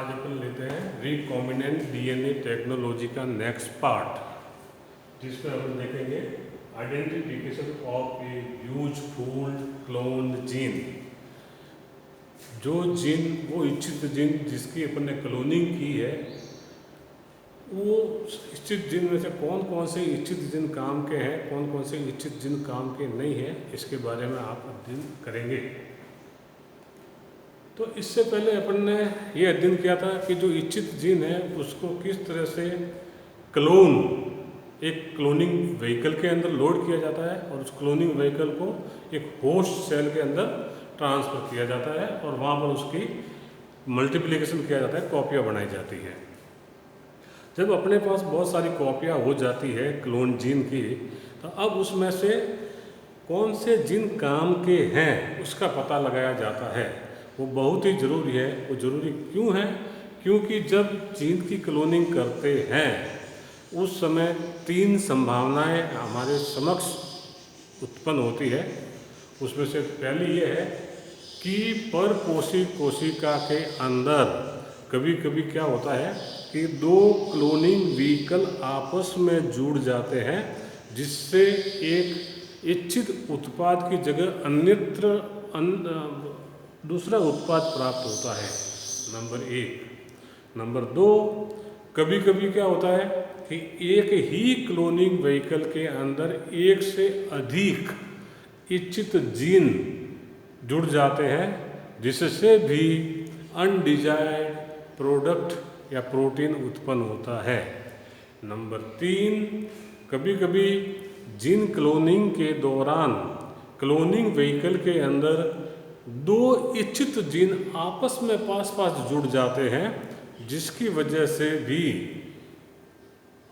आज अपन लेते हैं रिकॉम्बिनेंट डीएनए टेक्नोलॉजी का नेक्स्ट पार्ट, जिसमें हम देखेंगे identification of A useful clone gene. जो जीन, वो इच्छित जीन जिसकी अपन ने क्लोनिंग की है, वो इच्छित जीन में से कौन कौन से इच्छित जीन काम के हैं, कौन कौन से इच्छित जीन काम के नहीं हैं, इसके बारे में आप अध्ययन करेंगे। तो इससे पहले अपन ने ये अध्ययन किया था कि जो इच्छित जीन है उसको किस तरह से क्लोन, एक क्लोनिंग व्हीकल के अंदर लोड किया जाता है और उस क्लोनिंग व्हीकल को एक होस्ट सेल के अंदर ट्रांसफ़र किया जाता है और वहाँ पर उसकी मल्टीप्लिकेशन किया जाता है, कॉपियाँ बनाई जाती है। जब अपने पास बहुत सारी कॉपियाँ हो जाती है क्लोन जीन की, तो अब उसमें से कौन से जीन काम के हैं उसका पता लगाया जाता है। वो बहुत ही ज़रूरी है। वो ज़रूरी क्यों है? क्योंकि जब जीन की क्लोनिंग करते हैं उस समय 3 संभावनाएं हमारे समक्ष उत्पन्न होती है। उसमें से पहली ये है कि परपोषी कोशिका के अंदर कभी कभी क्या होता है कि 2 क्लोनिंग व्हीकल आपस में जुड़ जाते हैं, जिससे एक इच्छित उत्पाद की जगह अन्यत्र दूसरा उत्पाद प्राप्त होता है। नंबर 1। नंबर 2, कभी कभी क्या होता है कि एक ही क्लोनिंग व्हीकल के अंदर एक से अधिक इच्छित जीन जुड़ जाते हैं, जिससे भी अनडिजायर्ड प्रोडक्ट या प्रोटीन उत्पन्न होता है। नंबर 3, कभी कभी जीन क्लोनिंग के दौरान क्लोनिंग व्हीकल के अंदर 2 इच्छित जीन आपस में पास पास जुड़ जाते हैं, जिसकी वजह से भी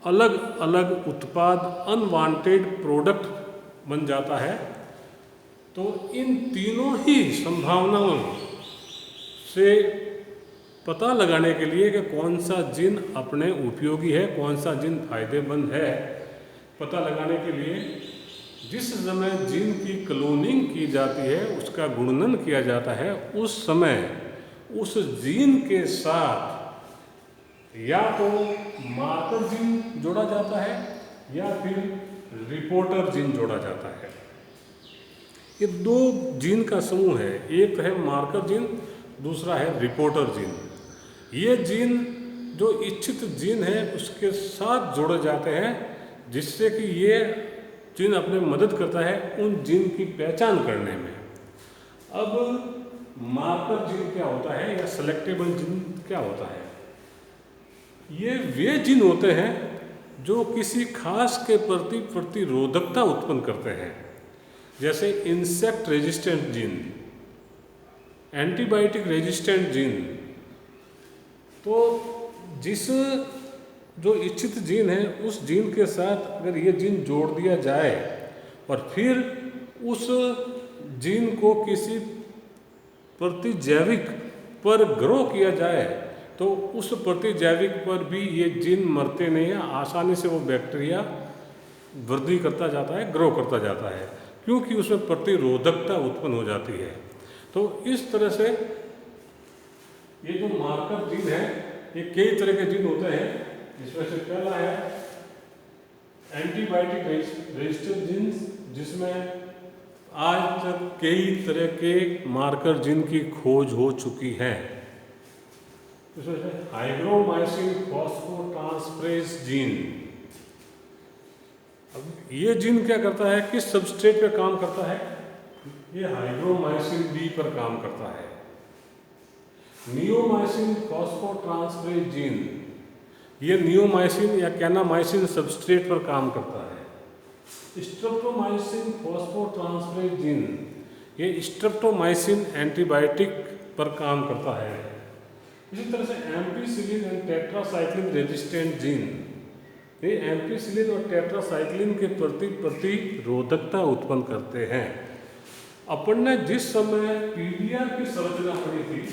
अलग अलग उत्पाद, अनवांटेड प्रोडक्ट बन जाता है। तो इन तीनों ही संभावनाओं से पता लगाने के लिए कि कौन सा जीन अपने उपयोगी है, कौन सा जीन फायदेमंद है, पता लगाने के लिए जिस समय जीन की क्लोनिंग की जाती है, उसका गुणनन किया जाता है, उस समय उस जीन के साथ या तो मार्कर जीन जोड़ा जाता है या फिर रिपोर्टर जीन जोड़ा जाता है। ये 2 जीन का समूह है, एक है मार्कर जीन, दूसरा है रिपोर्टर जीन। ये जीन जो इच्छित जीन है उसके साथ जोड़े जाते हैं, जिससे कि ये जीन अपने मदद करता है उन जीन की पहचान करने में। अब मार्कर जीन क्या होता है या सेलेक्टेबल जीन क्या होता है? ये वे जीन होते हैं जो किसी खास के प्रति प्रतिरोधकता उत्पन्न करते हैं, जैसे insect resistant gene, antibiotic resistant gene. तो जिस जो इच्छित जीन है उस जीन के साथ अगर ये जीन जोड़ दिया जाए और फिर उस जीन को किसी प्रतिजैविक पर ग्रो किया जाए, तो उस प्रतिजैविक पर भी ये जीन मरते नहीं हैं, आसानी से वो बैक्टीरिया वृद्धि करता जाता है, ग्रो करता जाता है, क्योंकि उसमें प्रतिरोधकता उत्पन्न हो जाती है। तो इस तरह से ये जो मार्कर जीन है, ये कई तरह के जीन होते हैं, जिसमें से पहला है एंटीबायोटिक रेजिस्टेंट जीन, जिसमें आज तक कई तरह के मार्कर जीन की खोज हो चुकी है। इसमें हाइग्रोमाइसिन फॉस्फोट्रांसफरेज जीन। अब ये जीन क्या करता है, किस सबस्ट्रेट पे काम करता है? ये हाइग्रोमाइसिन बी पर काम करता है। नियोमाइसिन फॉस्फोट्रांसफरेज जीन, ये नियोमाइसिन या कैनामाइसिन सबस्ट्रेट पर काम करता है। स्ट्रेप्टोमाइसिन फॉस्फोट्रांसफरेज जीन, ये स्ट्रेप्टोमाइसिन एंटीबायोटिक पर काम करता है। इसी तरह से ampicillin and tetracycline resistant gene, ये एम्पिसिलिन और टेट्रासाइक्लिन के प्रति प्रतिरोधकता उत्पन्न करते हैं। अपन ने जिस समय पीडीआर की संरचना पढ़ी थी,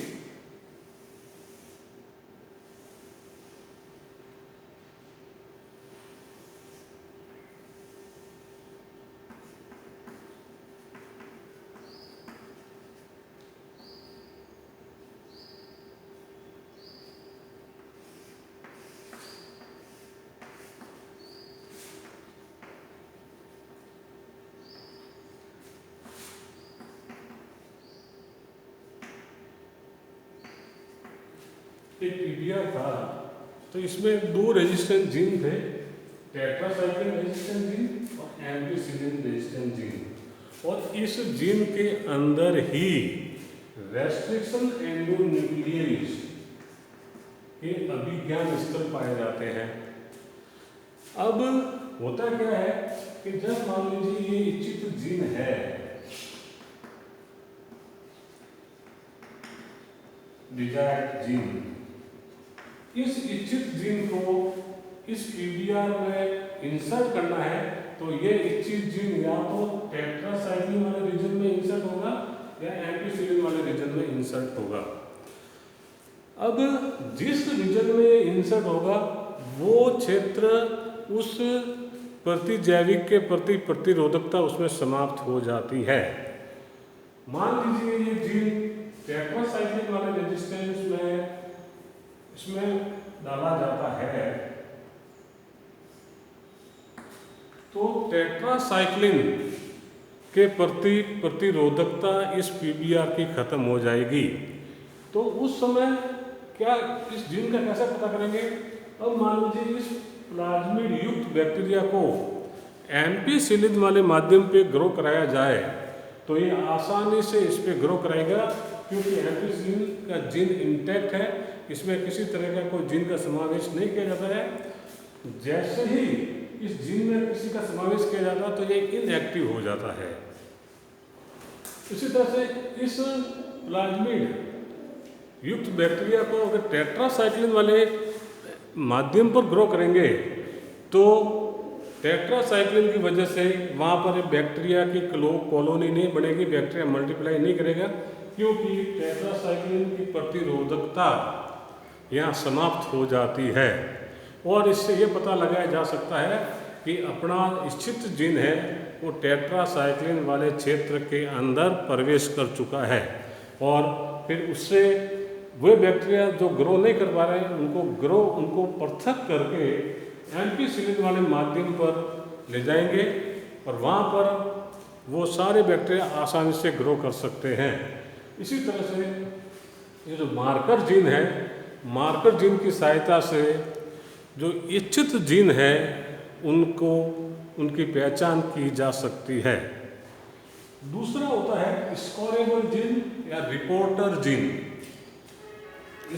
एक पीबीआर था, तो इसमें दो रेजिस्टेंस जीन थे, टेट्रासाइक्लिन रेजिस्टेंस जीन और एम्पिसिलिन रेजिस्टेंस जीन। और इस जीन के अंदर ही रेस्ट्रिक्शन एंडोन्यूक्लियस के अभिज्ञान स्थल पाए जाते हैं। अब होता क्या है कि जब मान लीजिए ये इच्छित जीन है, डिजायर्ड जीन, इस इच्छित जीन को इस पीबीआर में इंसर्ट करना है, तो ये इच्छित जीन या तो टेट्रासाइक्लिन वाले रीजन में इंसर्ट होगा या एम्पिसिलिन वाले रीजन में इंसर्ट होगा। अब जिस रीजन में इंसर्ट होगा वो क्षेत्र उस प्रतिजैविक के प्रति प्रतिरोधकता उसमें समाप्त हो जाती है। मान लीजिए ये जीन टेट्रासाइक्लिन वाले रेजिस्टेंस में इसमें डाला जाता है, तो टेट्रासाइक्लिन के प्रति प्रतिरोधकता इस पीबीआर की खत्म हो जाएगी। तो उस समय क्या इस जीन का कैसे पता करेंगे? अब मान लीजिए इस प्लाज्मिड युक्त बैक्टीरिया को एम्पिसिलिन वाले माध्यम पे ग्रो कराया जाए, तो ये आसानी से इस पे ग्रो कराएगा, क्योंकि एम्पिसिलिन का जीन इंटैक्ट है, इसमें किसी तरह का कोई जीन का समावेश नहीं किया जाता है। जैसे ही इस जीन में किसी का समावेश किया जाता है तो ये इनएक्टिव हो जाता है। इसी तरह से इस प्लाज्मिड युक्त बैक्टीरिया को अगर टेट्रासाइक्लिन वाले माध्यम पर ग्रो करेंगे, तो टेट्रासाइक्लिन की वजह से वहाँ पर बैक्टीरिया की कॉलोनी नहीं बनेगी, बैक्टीरिया मल्टीप्लाई नहीं करेगा, क्योंकि टेट्रासाइक्लिन की प्रतिरोधकता यहाँ समाप्त हो जाती है। और इससे ये पता लगाया जा सकता है कि अपना इच्छित जीन है वो टेट्रासाइक्लिन वाले क्षेत्र के अंदर प्रवेश कर चुका है, और फिर उससे वे बैक्टीरिया जो ग्रो नहीं कर पा रहे हैं उनको पृथक करके एम्पिसिलिन वाले माध्यम पर ले जाएंगे, और वहाँ पर वो सारे बैक्टीरिया आसानी से ग्रो कर सकते हैं। इसी तरह से ये जो मार्कर जीन है, मार्कर जीन की सहायता से जो इच्छित जीन है उनकी पहचान की जा सकती है। दूसरा होता है स्कोरेबल जीन या रिपोर्टर जीन।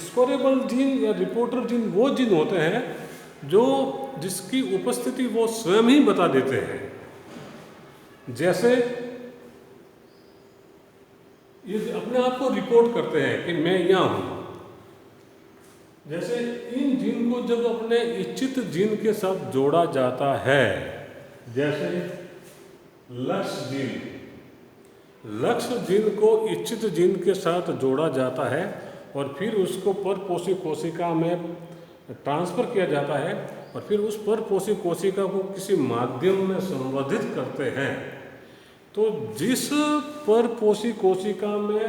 स्कोरेबल जीन या रिपोर्टर जीन वो जीन होते हैं जिसकी उपस्थिति वो स्वयं ही बता देते हैं। जैसे ये अपने आप को रिपोर्ट करते हैं कि मैं यहाँ हूँ। जैसे इन जीन को जब अपने इच्छित जीन के साथ जोड़ा जाता है, जैसे लक्ष्य जीन को इच्छित जीन के साथ जोड़ा जाता है और फिर उसको परपोषी कोशिका में ट्रांसफ़र किया जाता है, और फिर उस परपोषी कोशिका को किसी माध्यम में संवर्धित करते हैं। तो जिस परपोषी कोशिका में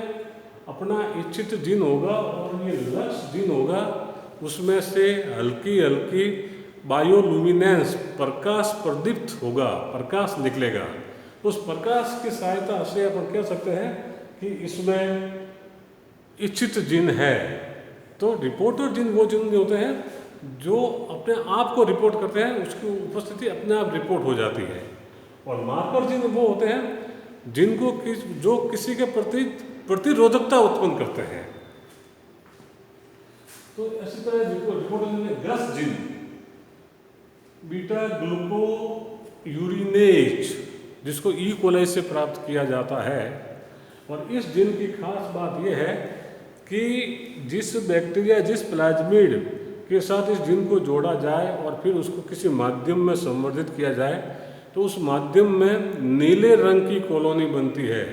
अपना इच्छित जीन होगा और ये लक्ष्य जीन होगा, उसमें से हल्की हल्की बायोलुमिनेंस प्रकाश प्रदीप्त होगा, प्रकाश निकलेगा। उस प्रकाश की सहायता से अपन कह सकते हैं कि इसमें इच्छित जीन है। तो रिपोर्टर जीन वो जीन होते हैं जो अपने आप को रिपोर्ट करते हैं, उसकी उपस्थिति अपने आप रिपोर्ट हो जाती है। और मार्कर जीन वो होते हैं जिनको जो किसी के प्रति प्रतिरोधकता उत्पन्न करते हैं। तो इसी तरह रिपोर्टर जीन गस जीन, बीटा ग्लूको यूरिनेज, जिसको ई कोलाई से प्राप्त किया जाता है। और इस जीन की खास बात यह है कि जिस बैक्टीरिया जिस प्लाज्मिड के साथ इस जीन को जोड़ा जाए और फिर उसको किसी माध्यम में संवर्धित किया जाए, तो उस माध्यम में नीले रंग की कॉलोनी बनती है।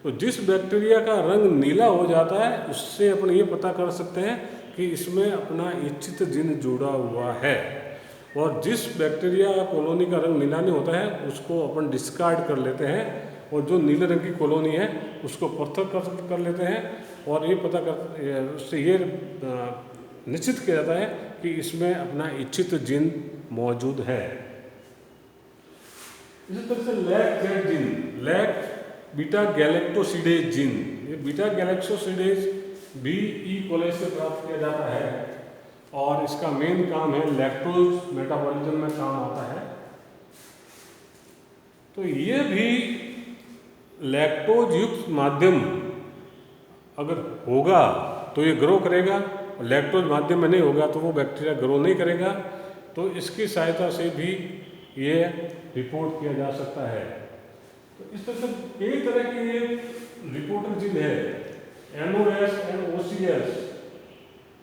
तो जिस बैक्टीरिया का रंग नीला हो जाता है, उससे अपन ये पता कर सकते हैं कि इसमें अपना इच्छित जीन जुड़ा हुआ है। और जिस बैक्टीरिया कॉलोनी का रंग नीला नहीं होता है, उसको अपन डिस्कार्ड कर लेते हैं, और जो नीले रंग की कॉलोनी है उसको पृथक कर लेते हैं। और ये पता कर उससे ये निश्चित किया जाता है कि इसमें अपना इच्छित जीन मौजूद है। इसी तरह से lac Z gene, lac beta galactosidase gene, ये बीटा गैलेक्टोसिडेज बी ई कोलाई से प्राप्त किया जाता है और इसका मेन काम है लैक्टोज मेटाबॉलिज्म में काम आता है। तो ये भी लैक्टोज युक्त माध्यम अगर होगा तो ये ग्रो करेगा, और लैक्टोज माध्यम में नहीं होगा तो वो बैक्टीरिया ग्रो नहीं करेगा। तो इसकी सहायता से भी ये रिपोर्ट किया जा सकता है। तो इस तरह से कई तरह के ये रिपोर्टर जीन है, NOS and OCS,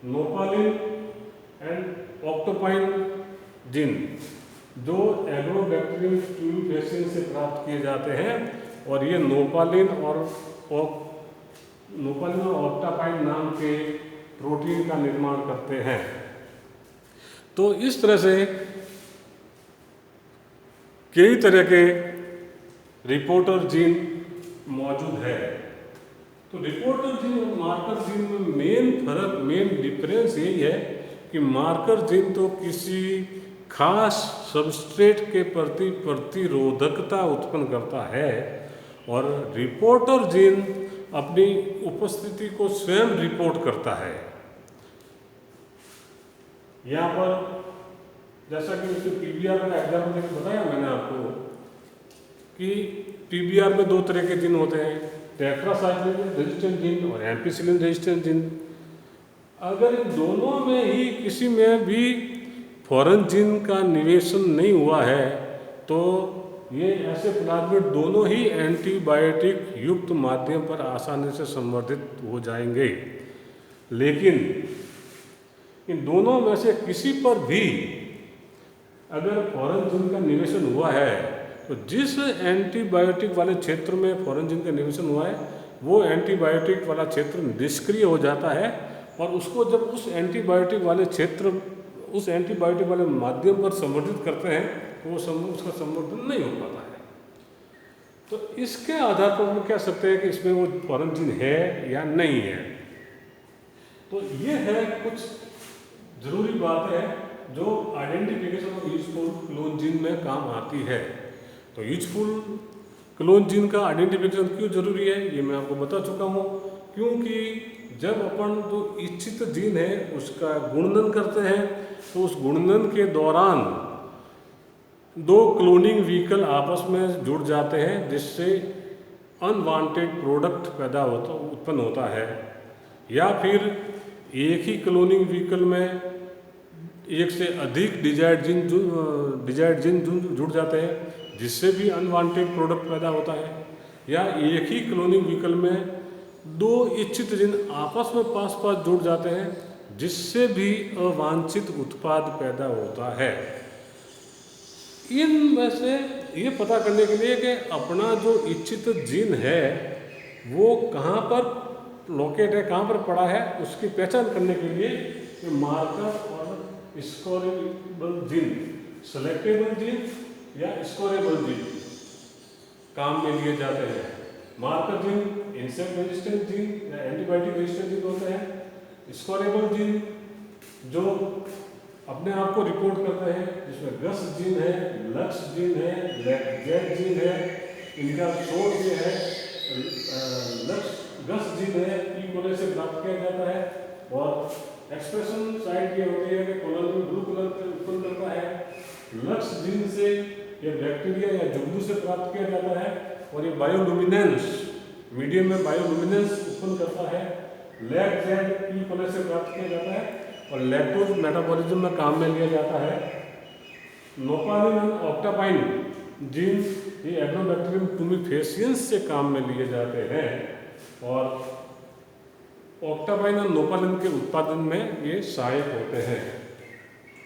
nopaline and octopine gene, जो एग्रोबैक्टीरियम ट्यूबिफेसियन से प्राप्त किए जाते हैं। और ये नोपालिन और ऑक्टापाइन नाम के प्रोटीन का निर्माण करते हैं। तो इस तरह से कई तरह के रिपोर्टर जीन मौजूद है। तो रिपोर्टर जीन और मार्कर जीन में मेन डिफरेंस यही है कि मार्कर जीन तो किसी खास सबस्ट्रेट के प्रति प्रतिरोधकता उत्पन्न करता है, और रिपोर्टर जीन अपनी उपस्थिति को स्वयं रिपोर्ट करता है। यहाँ पर जैसा कि उसके PBR का एग्जाम्पल बताया मैंने आपको कि PBR में 2 तरह के जीन होते हैं, टेट्रासाइक्लिन रेजिस्टेंट जीन और एम्पिसिलिन रेजिस्टेंट जीन। अगर इन दोनों में ही किसी में भी फॉरेन जीन का निवेशन नहीं हुआ है तो ये ऐसे प्लाज्मिड दोनों ही एंटीबायोटिक युक्त माध्यम पर आसानी से संवर्धित हो जाएंगे। लेकिन इन दोनों में से किसी पर भी अगर फॉरेन जीन का निवेशन हुआ है तो जिस एंटीबायोटिक वाले क्षेत्र में फॉरेन जीन का निवेशन हुआ है वो एंटीबायोटिक वाला क्षेत्र निष्क्रिय हो जाता है, और उसको जब उस एंटीबायोटिक वाले माध्यम पर संवर्धित करते हैं तो वो उसका संवर्धन नहीं हो पाता है। तो इसके आधार पर हम कह सकते हैं कि इसमें वो फॉरेन जीन है या नहीं है। तो ये है कुछ जरूरी बात है जो identification of useful clone gene में काम आती है। तो यूजफुल क्लोन जीन का आइडेंटिफिकेशन क्यों जरूरी है ये मैं आपको बता चुका हूँ। क्योंकि जब अपन जो इच्छित जीन है उसका गुणनन करते हैं तो उस गुणनन के दौरान 2 क्लोनिंग व्हीकल आपस में जुड़ जाते हैं, जिससे अनवांटेड प्रोडक्ट उत्पन्न होता है। या फिर एक ही क्लोनिंग व्हीकल में एक से अधिक डिजायर्ड जीन जुड़ जाते हैं, जिससे भी अनवांटेड प्रोडक्ट पैदा होता है। या एक ही क्लोनिंग व्हीकल में 2 इच्छित जीन आपस में पास जुड़ जाते हैं, जिससे भी अवांछित उत्पाद पैदा होता है। इनमें से ये पता करने के लिए कि अपना जो इच्छित जीन है वो कहाँ पर लोकेट है, कहाँ पर पड़ा है, उसकी पहचान करने के लिए मार्कर और स्कोरेबल जीन, सेलेक्टेबल जीन या स्कोरेबल जीन काम में लिए जाते हैं। Marker gene insect resistant gene या एंटीबायोटिक रेजिस्टेंट जीन होते हैं। स्कोरेबल जीन जो अपने आप को रिपोर्ट करते हैं, जिसमें गस जीन है, लक्स जीन है, जेड जीन है। इनका सोर्स ये है गस जीन है, ई कोलाई से प्राप्त किया जाता है, और एक्सप्रेशन साइट ये होती है कि कोलोनी ब्लू कलर उत्पन्न करता है। लक्स जीन से ये बैक्टीरिया या जुगनू से प्राप्त किया जाता है, और ये बायोलुमिनेंस मीडियम में बायोलुमिनेंस उत्पन्न करता है। लैक जेड ई कोलाई से प्राप्त किया जाता है और लैक्टोज मेटाबॉलिज्म में काम में लिया जाता है। नोपालिन और ऑक्टापाइन जीन ये एग्रोबैक्टीरियम ट्यूबिफेसियंस से काम में लिए जाते हैं, और ऑक्टापाइन और नोपालिन के उत्पादन में ये सहायक होते हैं।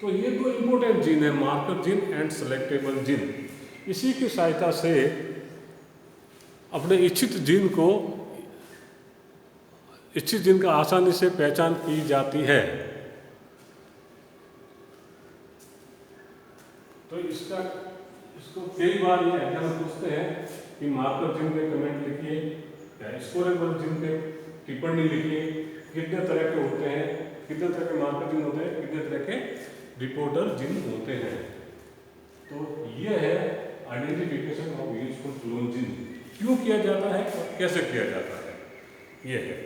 तो ये 2 इम्पोर्टेंट जीन है, marker gene and selectable gene. इसी की सहायता से अपने इच्छित जीन का आसानी से पहचान की जाती है। तो इसको कई बार ये एग्जाम पूछते हैं कि मार्कर जीन पे कमेंट लिखिए या स्कोरेबल जीन पे टिप्पणी लिखिए, कितने तरह के होते हैं, कितने तरह के मार्कर जीन होते हैं, कितने तरह के रिपोर्टर जीन होते हैं। तो ये है identification of useful clone gene, क्यों किया जाता है और कैसे किया जाता है, ये है।